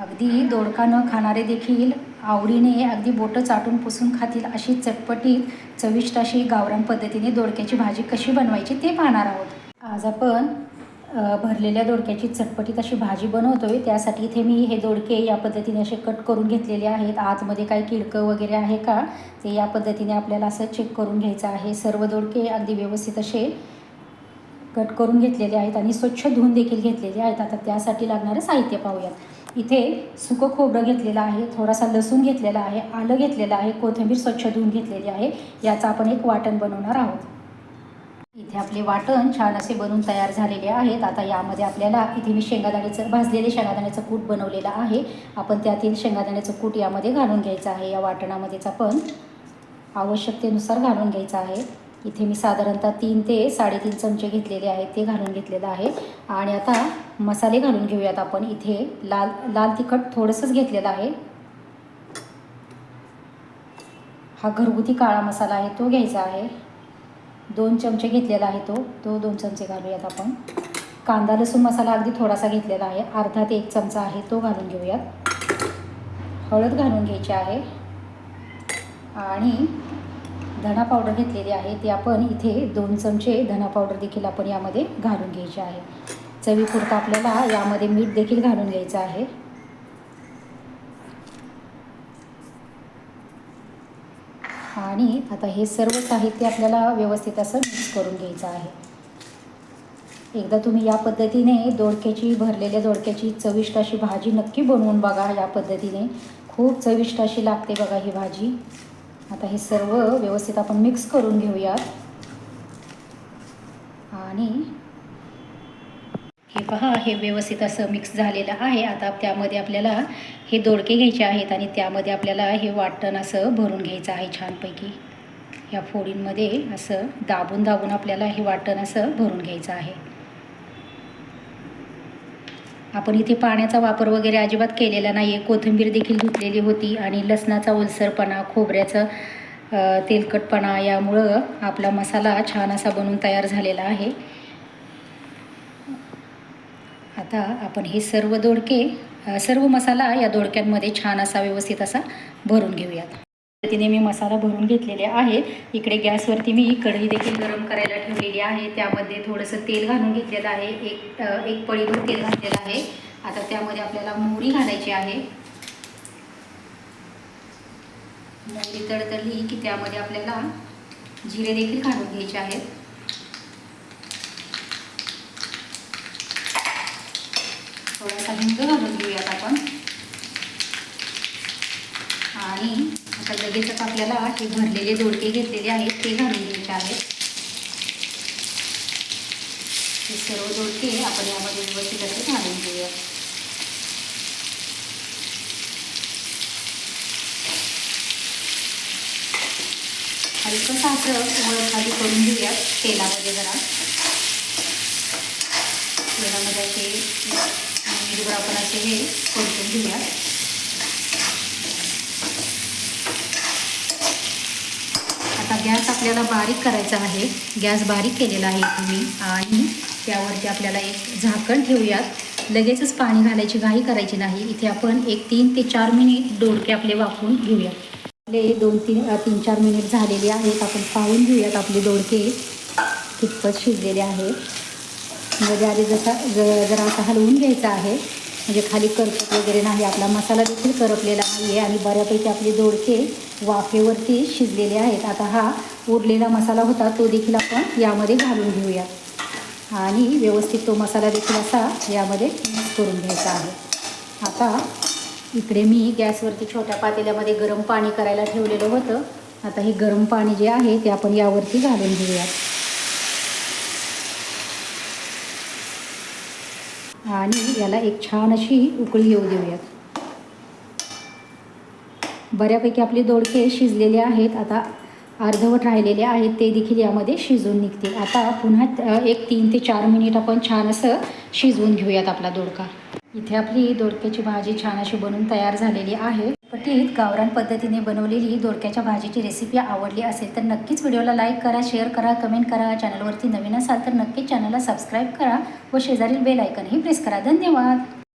अगदी दोडका न खाणारे देखील आवडीने अगदी बोटं चाटून पुसून खातील अशी चटपटीत चविष्ट अशी गावरान पद्धतीने दोडक्याची भाजी कशी बनवायची ते पाहणार आहोत। आज आपण भरलेल्या दोडक्याची चटपटीत अशी भाजी बनवतोय। त्यासाठी इथे मी हे दोडके या पद्धतीने असे कट करून घेतलेले आहेत। आतमध्ये काही किडकं वगैरे आहे का ते या पद्धतीने आपल्याला असं चेक करून घ्यायचं आहे। सर्व दोडके अगदी व्यवस्थित असे कट करून घेतलेले आहेत आणि स्वच्छ धुवून देखील घेतलेले आहेत। आता त्यासाठी लागणारं साहित्य पाहूयात। इथे सुकं खोबरं घेतलेलं आहे, थोडासा लसूण घेतलेला आहे, आलं घेतलेलं आहे, कोथिंबीर स्वच्छ धुवून घेतलेली आहे। याचं आपण एक वाटण बनवणार आहोत। इथे आपले वाटण छान असे बनवून तयार झालेले आहेत। आता यामध्ये आपल्याला इथे मी शेंगादाण्याचं भाजलेले शेंगादाण्याचं कूट बनवलेलं आहे। आपण त्यातील शेंगादाण्याचं कूट यामध्ये घालून घ्यायचं आहे। या वाटणामध्येच आपण आवश्यकतेनुसार घालून घ्यायचं आहे। इथे मी साधारणतः 3 ते 3.5 चमचे घेतलेले आहेत, ते घालून घेतलेलं आहे। आणि आता मसाले घालून घेऊयात आपण। इथे लाल तिखट थोडंसंच घेतलेलं आहे। हा घरगुती काळा मसाला आहे तो घ्यायचा आहे। 2 चमचे घेतलेला आहे तो 2 चमचे घालूयात आपण। कांदा लसूण मसाला अगदी थोडासा घेतलेला आहे, अर्धा ते 1 चमचा आहे तो घालून घेऊयात। हळद घालून घ्यायची आहे आणि धना पावडर घेतलेली आहे ती आपण इथे 2 चमचे धना पावडर देखील आपण यामध्ये घालून घ्यायची आहे। चवीपुरतं आपल्याला यामध्ये मीठ देखील घालून घ्यायचं आहे। आणि आता हे सर्व साहित्य आपल्याला व्यवस्थित असं मिक्स करून घ्यायचं आहे। एकदा तुम्ही या पद्धतीने भरलेल्या दोडक्याची चविष्ट अशी भाजी नक्की बनवून बघा। या पद्धतीने खूप चविष्ट अशी लागते बघा ही भाजी। आता हे सर्व व्यवस्थित आपण मिक्स करून घेऊयात। आणि हे पहा, हे व्यवस्थित असं मिक्स झालेलं आहे। आता त्यामध्ये आपल्याला हे दोडके घ्यायचे आहेत आणि त्यामध्ये आपल्याला हे वाटण असं भरून घ्यायचं आहे छानपैकी। या फोडींमध्ये असं दाबून दाबून आपल्याला हे वाटण असं भरून घ्यायचं आहे। आपण इथे पाण्याचा वापर वगैरे अजिबात केलेला नाही आहे। कोथिंबीर देखील धुतलेली होती आणि लसणाचा ओलसरपणा, खोबऱ्याचं तेलकटपणा यामुळं आपला मसाला छान असा बनून तयार झालेला आहे। आता आपण हे सर्व मसाला या दोडक्यांमध्ये छान असा व्यवस्थित असा भरून घेऊयात। पद्धतीने मी मसाला भरून घेतलेले आहे। इकडे गॅसवरती मी कढई देखील गरम करायला ठेवलेली आहे। त्यामध्ये थोडंसं तेल घालून घेतलेलं आहे, एक पळीभर तेल घातलेलं आहे। आता त्यामध्ये आपल्याला मोहरी घालायची आहे। मोहरी तडतडली की त्यामध्ये आपल्याला जिरे देखील घालून घ्यायचे आहेत। थोडासा हिंग घालून घेऊयात आपण। आणि आता लगेचच आपल्याला हे भरलेले दोडके घेतलेले आहेत ते घालून घ्यायचे आहेत। हे सर्व दोडके आपण यामध्ये व्यवस्थित असे घालून घेऊया। हलकंसं असं वर खाली करून घेऊयात तेलामध्ये जरा। तेलामध्ये असे मिनिटभर आपण असे हे परतून घेऊयात। आता गॅस आपल्याला बारीक करायचा आहे। गॅस बारीक केलेला आहे तुम्ही आणि त्यावरती आपल्याला एक झाकण ठेवूयात। लगेचच पाणी घालायची घाई करायची नाही। इथे आपण एक 3 ते 4 मिनिट दोडके आपले वाफवून घेऊयात। आपले 3-4 मिनिट झालेले आहेत। आपण पाहून घेऊयात आपले दोडके कितपत शिजलेले आहेत। मध्ये आधी जरा असं हलवून घ्यायचं आहे, म्हणजे खाली करपत वगैरे नाही। आपला मसाला देखील करपलेला नाही आहे आणि बऱ्यापैकी आपले दोडके वाफेवरती शिजलेले आहेत। आता हा उरलेला मसाला होता तो देखील आपण यामध्ये घालून घेऊया आणि व्यवस्थित तो मसाला देखील असा यामध्ये मिक्स करून घ्यायचा आहे। आता इकडे मी गॅसवरती छोट्या पातेल्यामध्ये गरम पाणी करायला ठेवलेलं होतं। आता हे गरम पाणी जे आहे ते आपण यावरती घालून घेऊयात आणि याला एक छान अशी उकळी येऊ देऊयात। बऱ्यापैकी आपले दोडके शिजलेले आहेत। आता अर्धवट राहिलेले आहेत ते देखील यामध्ये शिजून निघतील। आता पुन्हा एक 3 ते 4 मिनिट आपण छान असं शिजवून घेऊयात आपला दोडका। इथे आपली दोडक्याची भाजी छान अशी बनवून तयार झालेली आहे। पटीत गावरान पद्धतीने बनवलेली दोडक्याच्या भाजीची रेसिपी आवडली असेल तर नक्कीच व्हिडिओला लाईक करा, शेअर करा, कमेंट करा। चॅनलवरती नवीन असाल तर नक्कीच चॅनलला सबस्क्राईब करा व शेजारील बेल आयकॉनही प्रेस करा। धन्यवाद।